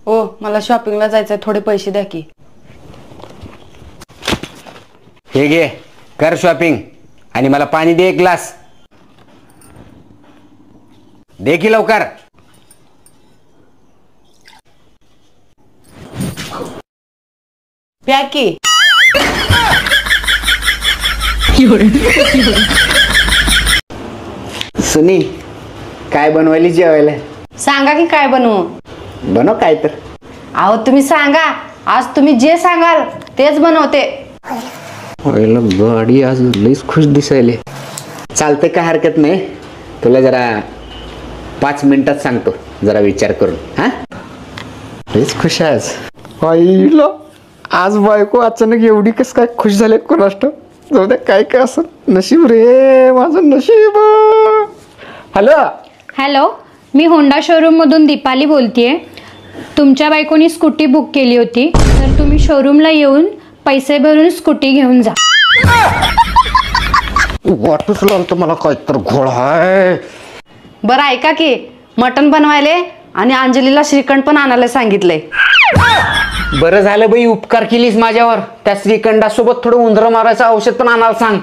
ओ मला शॉपिंगला जायचंय, थोडे पैसे द्या की. हे घे, कर शॉपिंग आणि मला पाणी दे एक ग्लास. दे की लवकर. प्या की. सुनी, काय बनवायली जेवायला? सांगा की काय बनवू. बनव काय तर. अहो तुम्ही सांगा, आज तुम्ही जे सांगाल तेच बनवते. गाडी आज लईच खुश दिसायले. चालतं काय हरकत नाही, तुला जरा 5 मिनिटात सांगतो, जरा विचार करून. हा, लईच खुश आहेस. आईला आज बायको अचानक एवढी कस काय खुश झाले कोणाष्ट. जाऊ द्या, काय काय असं नशीब रे, माझं नशीब. हॅलो हॅलो, मी होंडा शोरूममधून दीपाली बोलतेय. तुमच्या बायकोनी स्कूटी बुक केली होती, तर तुम्ही शोरूमला येऊन पैसे भरून स्कूटी घेऊन जा. वाटूच लागलं मला काय तर घोळ आहे. बरं ऐका की, मटण बनवायले आणि अंजलीला श्रीखंड पण आणायला सांगितलंय. बरं झालं बाई, उपकार केलीस माझ्यावर. त्या श्रीखंडासोबत थोडं उंदरं मारायचं औषध पण आणायला सांग.